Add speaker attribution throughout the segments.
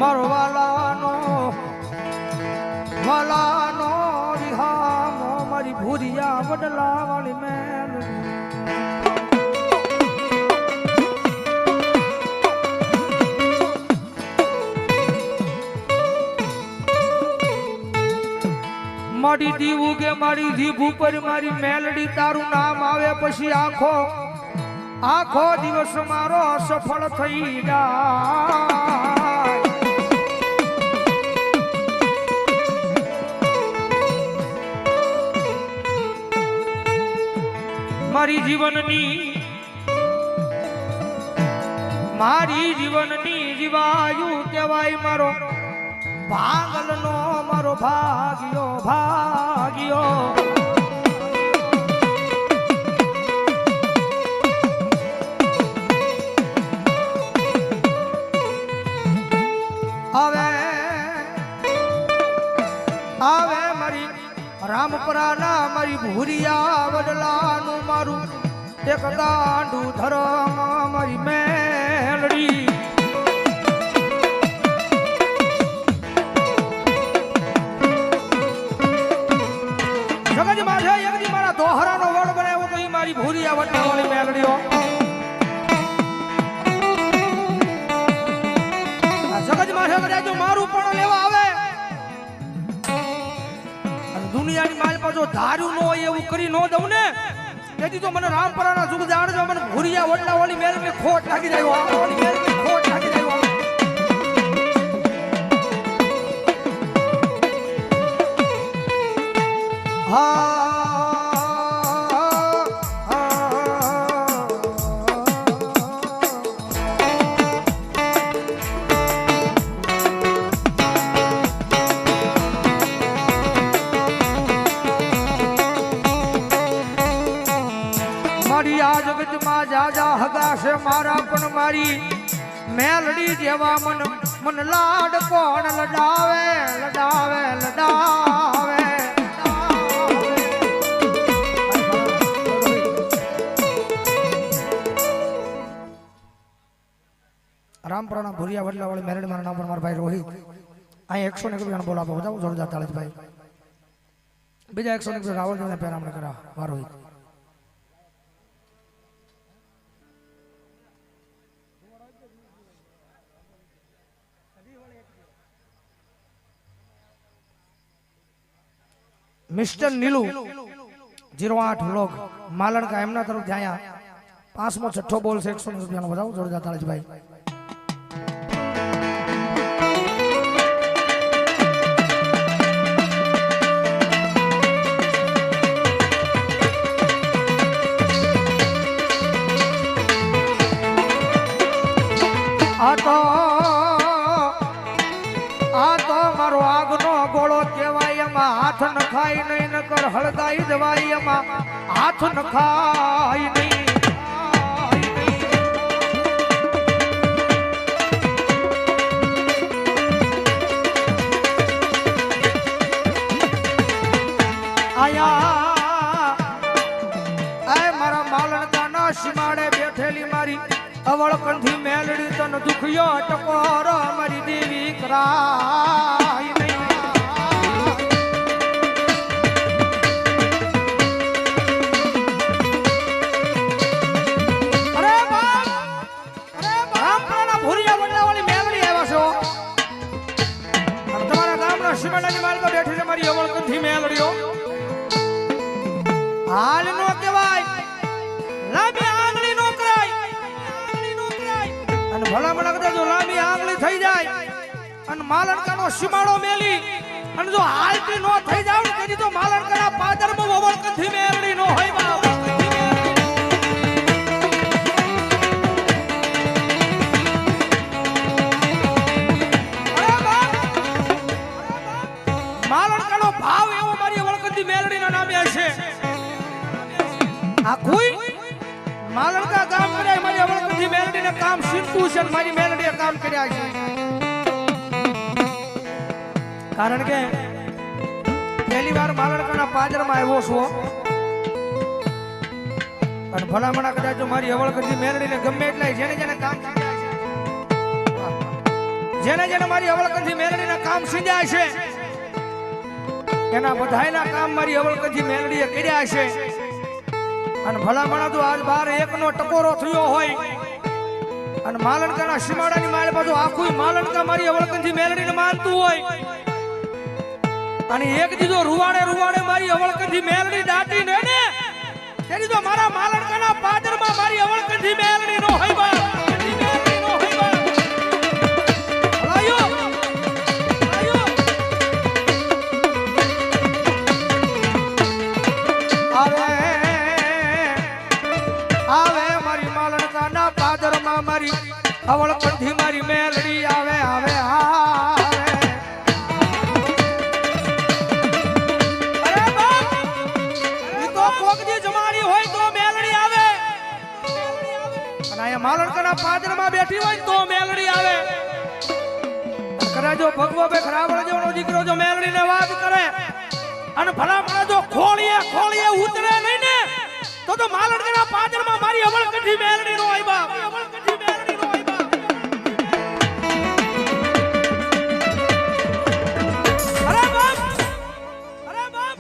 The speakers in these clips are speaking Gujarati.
Speaker 1: મારો વાલાનો રિહામો મારી ભૂરિયા વડલા વાળી મેલ મારી દીવું કે મારી જીભ ઉપર મારી મેલડી તારું નામ આવે પછી આખો દિવસ મારો સફળ થઈ જાય મારી જીવનની જીવાયુ કહેવાય મારો ભાગલનો મારો ભાગ્યો આવે મારી રામપરાના મારી ભૂરિયા વડલાનું મારું એક દાંડું ધરમ મારી મેલડી જગત માથે એકદી મારા દોહરાનો વડ બનાવ્યો તો એ મારી ભૂરિયા વડલા વાળી મેલડીઓ જગત માથે કદાચ મારું પણ લેવા આવે દુનિયાની માલ પાછો ધાર્યું ન હોય એવું કરી ન દઉં ને તેથી તો મને રામપરાના સુખ જાણજો મને ભૂરિયા વડલા વાળી મેલ ને ખોટ લાગી જાય જાજા હગાશે મારા પણ મારી મેલડી જેવા મન લાડ કોણ લડાવે રામપરાના ભૂરિયા વડલા વાળી મેલડી મારા નામ પર મારા ભાઈ રોહિત અહીં 100 રૂપિયાનો બોલ આપો બધા જોરદાર તાળી ભાઈ બીજા 100 રૂપિયા રાવલ પેરામણ કરા મારો રોહિત મિસ્ટર નીલુ 08 વ્લોગ માલણ કા એમના તરફ જાયા 5મો 6ઠ્ઠો બોલ છે 100 રૂપિયાનો બતાવો જોરદાર તાળી ભાઈ આ તો મારો આગનો ગોળો કહેવાય એમાં હાથ નખાય નહીં નકર હળગાઈ જવાય એમાં હાથ નખાય નહીં મારા માલણકાના સીમાડે બેઠેલી મારી અવળકંઠી મેલડી તન દુખિયો ટકોર મારી દેવી કરાય નહીં રામપરાના ભૂરિયા વડલા વાળી મેલડી આવ્યા છો તમારા ગામના સીમાડાની માલમાં બેઠી છે મારી અવળકંઠી મેલડીઓ હાલ નો કહેવાય લાંબી આંગળી નો કરાય અને ભલા મણા કદાચ જો લાંબી આંગળી થઈ જાય અને માલણકાનો સીમાડો મેલી અને જો હાલતી નો થઈ જાવ ને તેથી તો માલણકાના પાદરમાં અવળકંઠી મેલડી નો હોય બાપ માલણકાનો ભાવ એવો મારી અવળકંઠી મેલડીના નામે હશે આ કોઈ માલણકા કામ કર્યા મારી અવળકંઠી મેલડીને કામ સીધું છે મારી મેલડીએ કામ કર્યા છે કારણ કે પહેલી વાર માલણકાના પાદરમાં આવ્યો છું અને ભલામણા કદાચ મારી અવળકંઠી મેલડીને ગમે એટલા જેને જેને કામ કર્યા છે જેને જેને મારી અવળકંઠી મેલડીના કામ સીધ્યા છે એના બધાયના કામ મારી અવળકંઠી મેલડીએ કર્યા છે અને ભલામણા તો આજ 12-1 નો ટકોરો થયો હોય અને માલણકાના સીમાડાની માળ બાજુ આખું માલણકા મારી અવળકંઠી મેલડીને માનતું હોય અને એક દીધો રૂવાડે મારી અવળકંઠી મેલડી દાટી ને તેની તો મારા માલણકાના પાદરમાં મારી અવળકંઠી મેલડી નો હોય બા મારી અવળકંઠી મારી મેલડી આવે આવે આવે અરે બાપ ઈ તો કોકજી જમાડી હોય તો મેલડી આવે અને આ માલણકાના પાદરમાં બેઠી હોય તો મેલડી આવે કરાજો ભગવો બે ખરાવળ જેવનો દીકરો જો મેલડીને વાત કરે અને ભલામણા જો ખોળીએ ઉતરે નહીં ને તો માલણકાના પાદરમાં મારી અવળકંઠી મેલડી નો હોય બાપ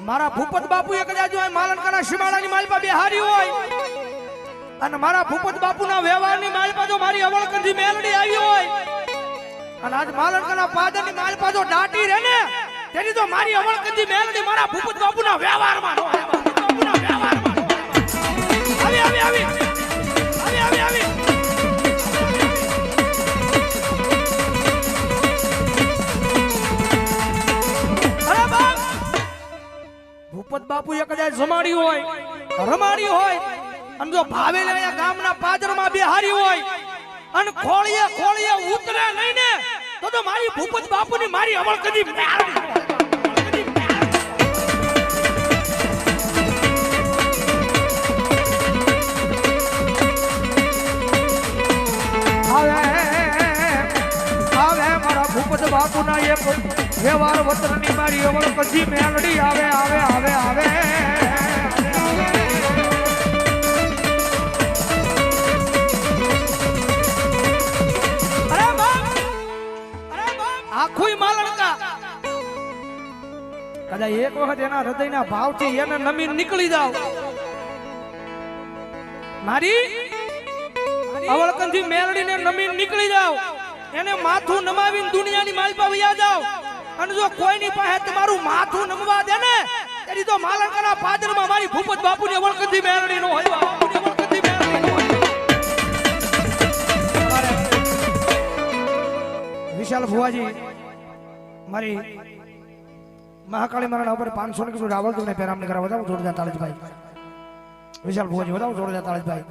Speaker 1: મારા ભૂપત બાપુ એક કદાચ માલણકાના સીમાડાની માલપા બેહારી હોય અને મારા ભૂપત બાપુના વ્યવહારની માલપા જો મારી અવળકંઠી મેલડી આવી હોય અને આજ માલણકાના પાદરની માલપા જો દાટી રહે ને તેની તો મારી અવળકંઠી મેલડી મારા ભૂપત બાપુના વ્યવહારમાં નો આવે બાપુના વ્યવહારમાં આવી ભૂપત બાપુ એક કદાચ જમાડી હોય રમાડી હોય અને જો ભાવેલા ગામના પાદરમાં બેહારી હોય અને ખોળીએ ઉતરે નહીં ને તો મારી ભૂપત બાપુની મારી અવળકંઠી મેલડી આવે મારા ભૂપત બાપુના એક વ્યવહાર વતનની મારી અવળકંઠી મેલડી આવે આવે આવે આવે આખું માલણકા કદાચ એક વખત એના હૃદયના ભાવથી એને નમી નીકળી જાવ મારી અવળકંઠી મેલડીને નમી નીકળી જાવ એને માથું નમાવીને દુનિયાની માલપા વયા જાવ અને જો કોઈની પાસે તમારું માથું નમવા દે ને તેની તો માલણકાના પાદરમાં મારી ભૂપત બાપુની અવળકંઠી મેલડી નો હોય વિશાલ ભુવાજી મારી મહાકાળી મારા ઉપર 500 ને કીધું રાવળ ને પેરામણી કરાવ વધાવો જોરદાર તાળીભાઈ વિશાલ ભુવાજી વધાવો જોરદાર તાળીભાઈ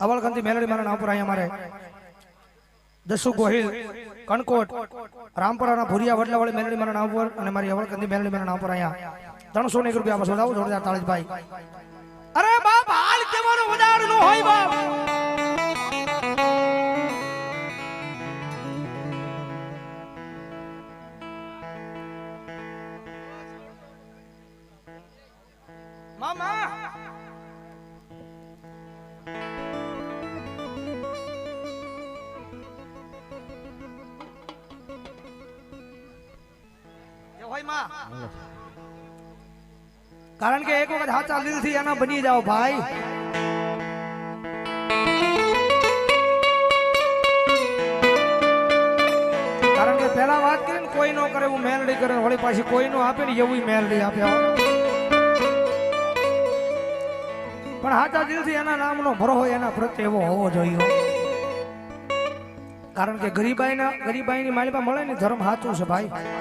Speaker 1: અવળકંઠી મેલડી મારા નામ પર અહીંયા મારે દસુ ગોહિલ કણકોટ રામપરાના ભુરિયા વડલાવાળી મેલડી મારા નામ પર અને મારી અવળકંઠી મેલડી મારા નામ પર અહીંયા 300 રૂપિયા બસ વધાવો જોરદાર તાળીભાઈ અરે બાપ હાલ કેવાનો વધાર નો હોય બાપ મામા કારણ કે એક વખત હાચા દિલથી એના બની જાઓ ભાઈ કારણ કે પેલા વાત કરી ને કોઈ નો કરે એવું મેલડી કરે વળી પાછી કોઈ નો આપે ને એવું મેલડી આપે પણ હાચા દિલથી એના નામનો ભરો હોય એના પ્રત્યે એવો હોવો જોઈએ કારણ કે ગરીબાઈની માલિપા મળે ને ધર્મ સાચું છે ભાઈ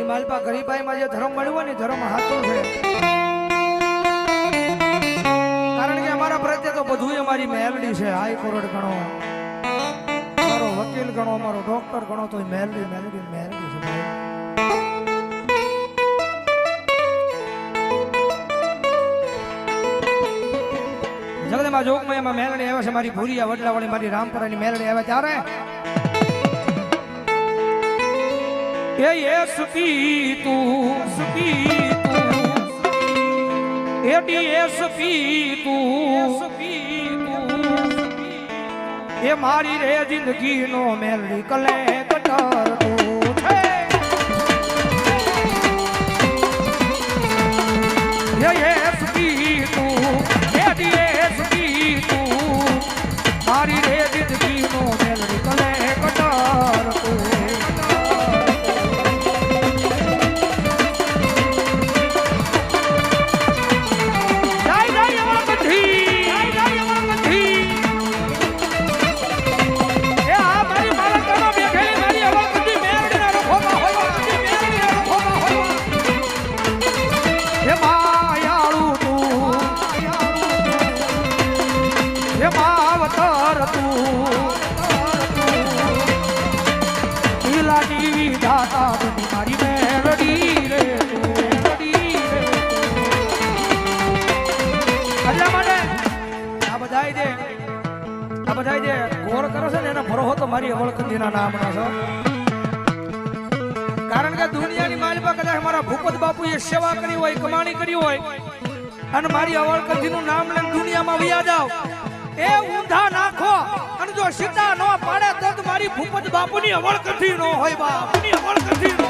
Speaker 1: માલપા ગરીબાઈમાં જે ધર્મ મળ્યો ને ધર્મ હાથો છે કારણ કે અમારા પ્રત્યે તો બધું અમારી મેલડી છે હાઈકોર્ટ ગણો અમારો વકીલ ગણો અમારો ડોક્ટર ગણો તો મેલડી મેલડી મેલડી છે જગદંબા જોગમાં એમાં મેલડી આવે છે મારી ભૂરિયા વડલાવાળી મારી રામપરાની મેલડી આવે ત્યારે ये सुखी तू ડીએસપી તું એ મારી રે જિંદગીનો મેલડી કલેક્ટર તું છે એસપી તું એ ડીએસપી તું મારી રે જિંદગીનો મેલડી કલેક્ટર તું મારી મેલડી રે એટલા માટે આ બધાય જે ગોળ કરે છે ને એના ભરોહો તો મારી અવળકંદીના નામના છે કારણ કે દુનિયાની માલિકા કદાચ મારા ભૂપત બાપુએ સેવા કરી હોય કમાણી કરી હોય અને મારી અવળકંદીનું નામ લઈને દુનિયામાં વયા જાવ એ ઊંધા નાખો અને જો સીતા ન પાડે તો મારી ભૂપત બાપુની અવળકંઠી નો હોય બાપુની અવળકંઠી નો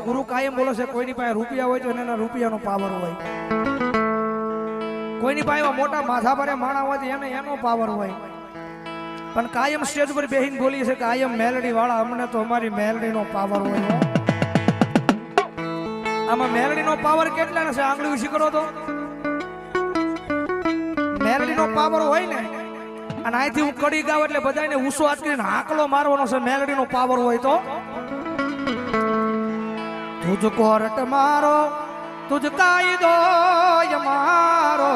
Speaker 1: ગુરુ કાયમ બોલે છે કોઈની પાસે રૂપિયા હોય તો એના રૂપિયાનો પાવર હોય કોઈની પાસે મોટા માથા પર માણા હોય તો એને એનો પાવર હોય પણ કાયમ સ્ટેજ પર બેહીને બોલી છે કાયમ મેલડી વાળા અમને તો અમારી મેલડીનો પાવર હોય આમાં મેલડીનો પાવર કેટલા છે આંગળી ઉછી કરો તો મેલડીનો પાવર હોય ને અને અહીંથી હું કડી ગાવ એટલે બધાને ઉસો હાથ કરીને હાકલો મારવાનો છે મેલડીનો પાવર હોય તો तुझ कोर्ट मारो तुझ कायदो यमारो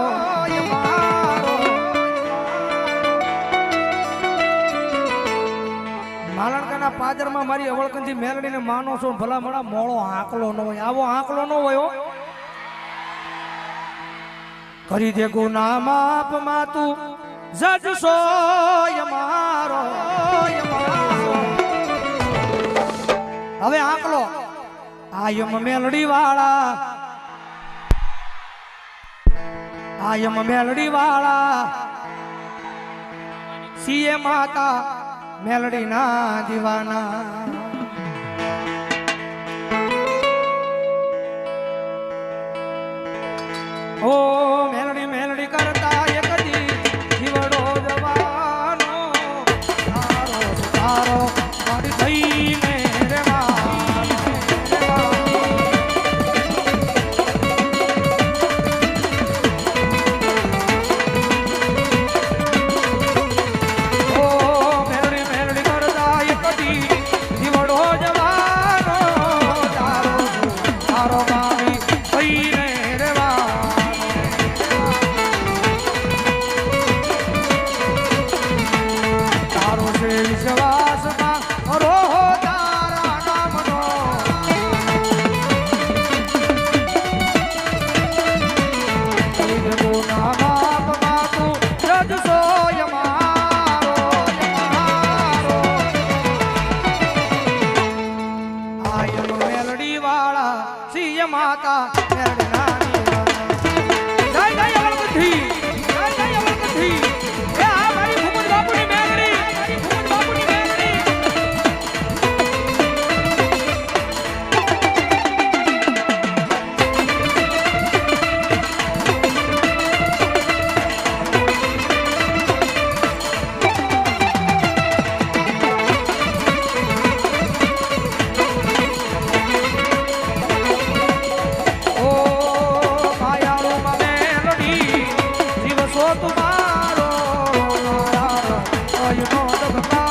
Speaker 1: માલણકાના પાદરમાં મારી અવળકંજી મેલડીને માનો છો ભલા મણા મોળો આંકલો ન હોય આવો આંકલો ન હોય કરી દે ગુના માપ માં તું જજ સો યમારો હવે આંકલો આયમ મેલડી વાળા સીએ માતા મેલડી ના દીવાના ઓ મેલડી મેલડી કરતા એક દી જીવડો જવાનો તારો તારો મારી થઈને માતા મેલડી નાની જય જય અવળકંઠી જય જય અવળકંઠી એ આ મારી ભૂપત બાપુની મેલડી ભૂપત બાપુની મેલડી तुम्हारो you know the